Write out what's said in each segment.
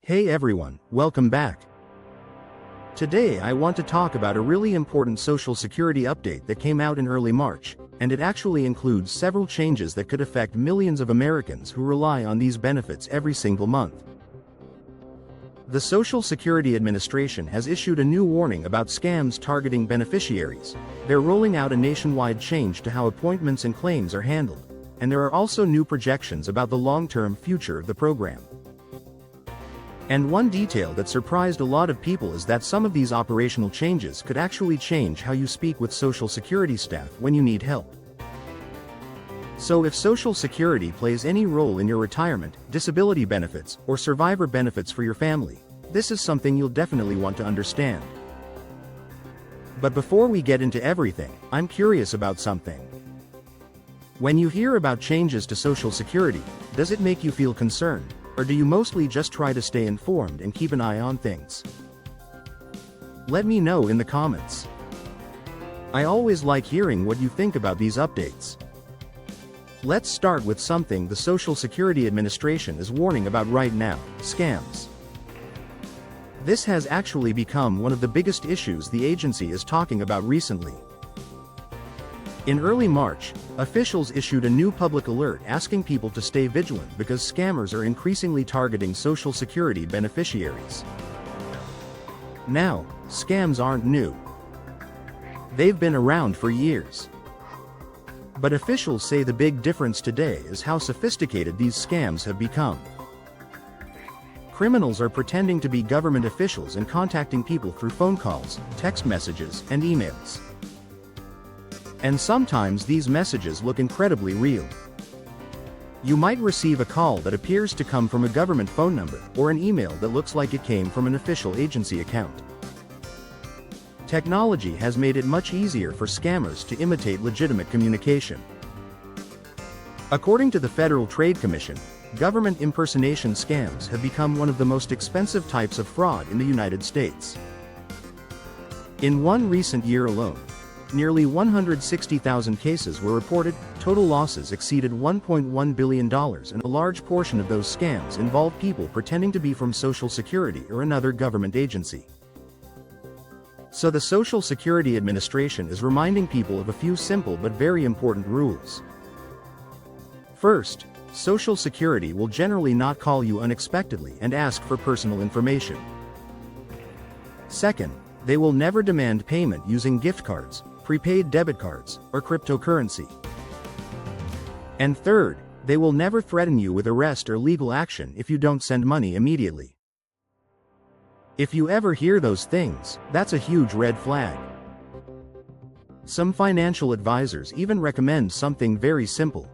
Hey everyone, welcome back. Today I want to talk about a really important Social Security update that came out in early March, and it actually includes several changes that could affect millions of Americans who rely on these benefits every single month. The Social Security Administration has issued a new warning about scams targeting beneficiaries. They're rolling out a nationwide change to how appointments and claims are handled, and there are also new projections about the long-term future of the program. And one detail that surprised a lot of people is that some of these operational changes could actually change how you speak with Social Security staff when you need help. So if Social Security plays any role in your retirement, disability benefits, or survivor benefits for your family, this is something you'll definitely want to understand. But before we get into everything, I'm curious about something. When you hear about changes to Social Security, does it make you feel concerned? Or do you mostly just try to stay informed and keep an eye on things? Let me know in the comments. I always like hearing what you think about these updates. Let's start with something the Social Security Administration is warning about right now: scams. This has actually become one of the biggest issues the agency is talking about recently. In early March, officials issued a new public alert asking people to stay vigilant because scammers are increasingly targeting Social Security beneficiaries. Now, scams aren't new. They've been around for years. But officials say the big difference today is how sophisticated these scams have become. Criminals are pretending to be government officials and contacting people through phone calls, text messages, and emails. And sometimes these messages look incredibly real. You might receive a call that appears to come from a government phone number, or an email that looks like it came from an official agency account. Technology has made it much easier for scammers to imitate legitimate communication. According to the Federal Trade Commission, government impersonation scams have become one of the most expensive types of fraud in the United States. In one recent year alone, nearly 160,000 cases were reported, total losses exceeded $1.1 billion, and a large portion of those scams involved people pretending to be from Social Security or another government agency. So the Social Security Administration is reminding people of a few simple but very important rules. First, Social Security will generally not call you unexpectedly and ask for personal information. Second, they will never demand payment using gift cards, prepaid debit cards, or cryptocurrency. And third, they will never threaten you with arrest or legal action if you don't send money immediately. If you ever hear those things, that's a huge red flag. Some financial advisors even recommend something very simple.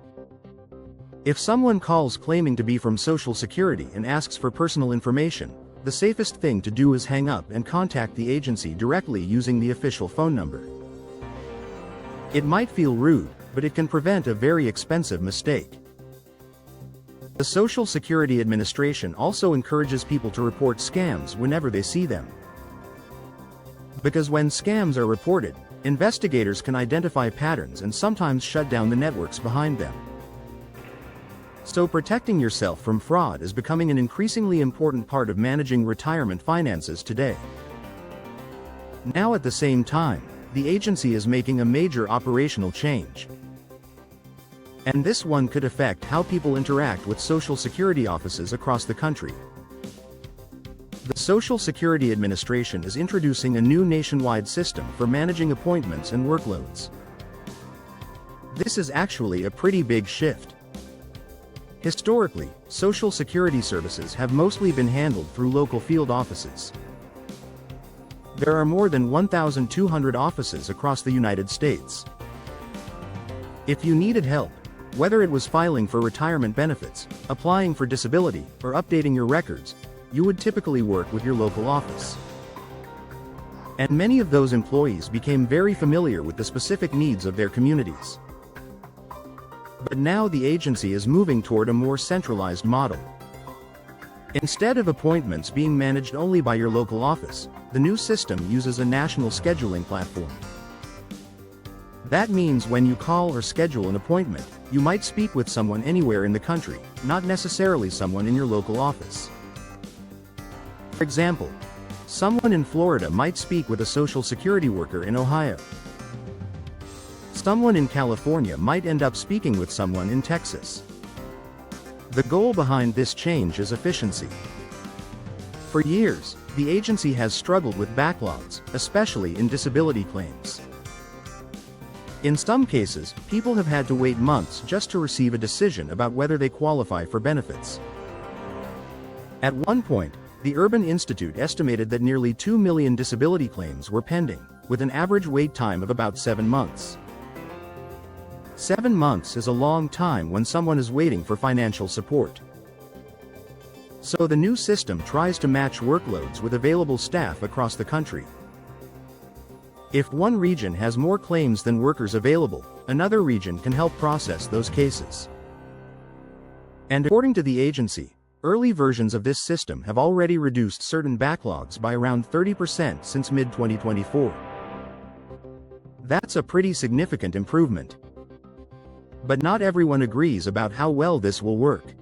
If someone calls claiming to be from Social Security and asks for personal information, the safest thing to do is hang up and contact the agency directly using the official phone number. It might feel rude, but it can prevent a very expensive mistake. The Social Security Administration also encourages people to report scams whenever they see them. Because when scams are reported, investigators can identify patterns and sometimes shut down the networks behind them. So protecting yourself from fraud is becoming an increasingly important part of managing retirement finances today. Now at the same time, the agency is making a major operational change. And this one could affect how people interact with Social Security offices across the country. The Social Security Administration is introducing a new nationwide system for managing appointments and workloads. This is actually a pretty big shift. Historically, Social Security services have mostly been handled through local field offices. There are more than 1,200 offices across the United States. If you needed help, whether it was filing for retirement benefits, applying for disability, or updating your records, you would typically work with your local office. And many of those employees became very familiar with the specific needs of their communities. But now the agency is moving toward a more centralized model. Instead of appointments being managed only by your local office, the new system uses a national scheduling platform. That means when you call or schedule an appointment, you might speak with someone anywhere in the country, not necessarily someone in your local office. For example, someone in Florida might speak with a Social Security worker in Ohio. Someone in California might end up speaking with someone in Texas. The goal behind this change is efficiency. For years, the agency has struggled with backlogs, especially in disability claims. In some cases, people have had to wait months just to receive a decision about whether they qualify for benefits. At one point, the Urban Institute estimated that nearly 2 million disability claims were pending, with an average wait time of about 7 months. 7 months is a long time when someone is waiting for financial support. So the new system tries to match workloads with available staff across the country. If one region has more claims than workers available, another region can help process those cases. And according to the agency, early versions of this system have already reduced certain backlogs by around 30% since mid-2024. That's a pretty significant improvement. But not everyone agrees about how well this will work.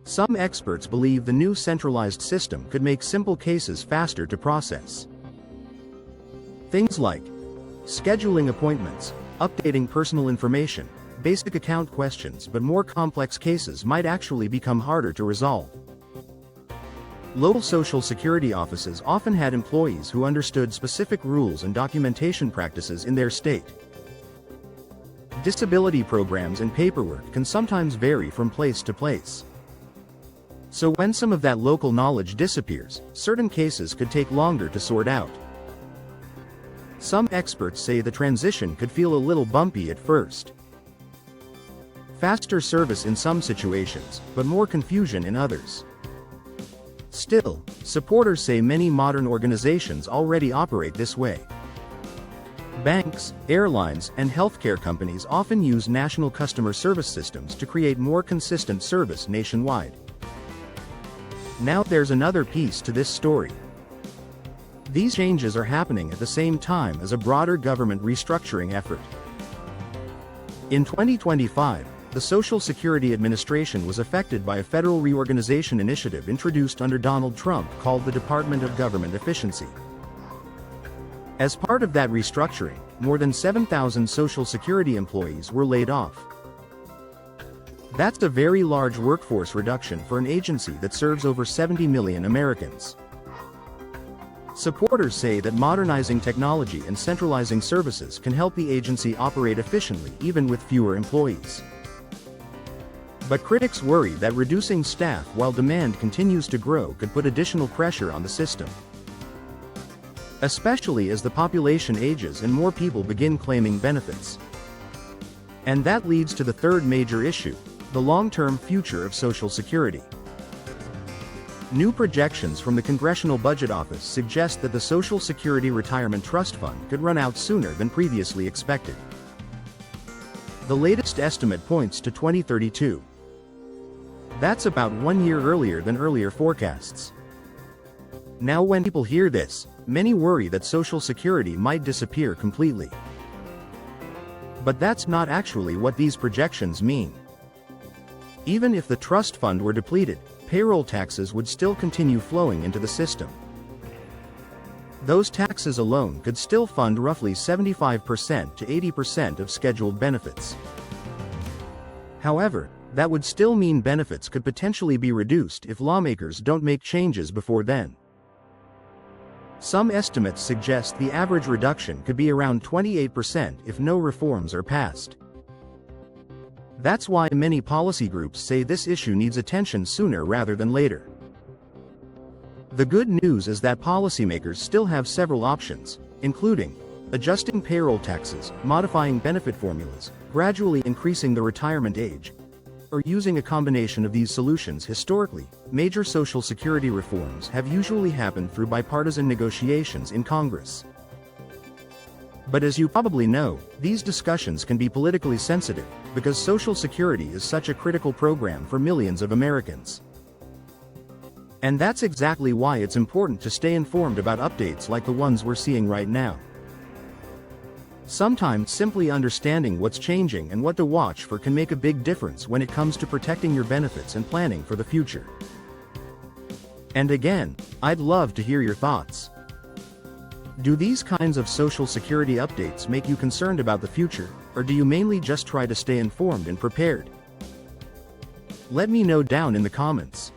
Some experts believe the new centralized system could make simple cases faster to process. Things like scheduling appointments, updating personal information, basic account questions, but more complex cases might actually become harder to resolve. Local Social Security offices often had employees who understood specific rules and documentation practices in their state. Disability programs and paperwork can sometimes vary from place to place. So when some of that local knowledge disappears, certain cases could take longer to sort out. Some experts say the transition could feel a little bumpy at first. Faster service in some situations, but more confusion in others. Still, supporters say many modern organizations already operate this way. Banks, airlines, and healthcare companies often use national customer service systems to create more consistent service nationwide. Now there's another piece to this story. These changes are happening at the same time as a broader government restructuring effort. In 2025, the Social Security Administration was affected by a federal reorganization initiative introduced under Donald Trump called the Department of Government Efficiency. As part of that restructuring, more than 7,000 Social Security employees were laid off. That's a very large workforce reduction for an agency that serves over 70 million Americans. Supporters say that modernizing technology and centralizing services can help the agency operate efficiently even with fewer employees. But critics worry that reducing staff while demand continues to grow could put additional pressure on the system. Especially as the population ages and more people begin claiming benefits. And that leads to the third major issue, the long-term future of Social Security. New projections from the Congressional Budget Office suggest that the Social Security Retirement Trust Fund could run out sooner than previously expected. The latest estimate points to 2032. That's about 1 year earlier than earlier forecasts. Now when people hear this, many worry that Social Security might disappear completely. But that's not actually what these projections mean. Even if the trust fund were depleted, payroll taxes would still continue flowing into the system. Those taxes alone could still fund roughly 75% to 80% of scheduled benefits. However, that would still mean benefits could potentially be reduced if lawmakers don't make changes before then. Some estimates suggest the average reduction could be around 28% if no reforms are passed. That's why many policy groups say this issue needs attention sooner rather than later. The good news is that policymakers still have several options, including adjusting payroll taxes, modifying benefit formulas, gradually increasing the retirement age, or using a combination of these solutions. Historically, major Social Security reforms have usually happened through bipartisan negotiations in Congress. But as you probably know, these discussions can be politically sensitive, because Social Security is such a critical program for millions of Americans. And that's exactly why it's important to stay informed about updates like the ones we're seeing right now. Sometimes simply understanding what's changing and what to watch for can make a big difference when it comes to protecting your benefits and planning for the future. And again, I'd love to hear your thoughts. Do these kinds of Social Security updates make you concerned about the future, or do you mainly just try to stay informed and prepared? Let me know down in the comments.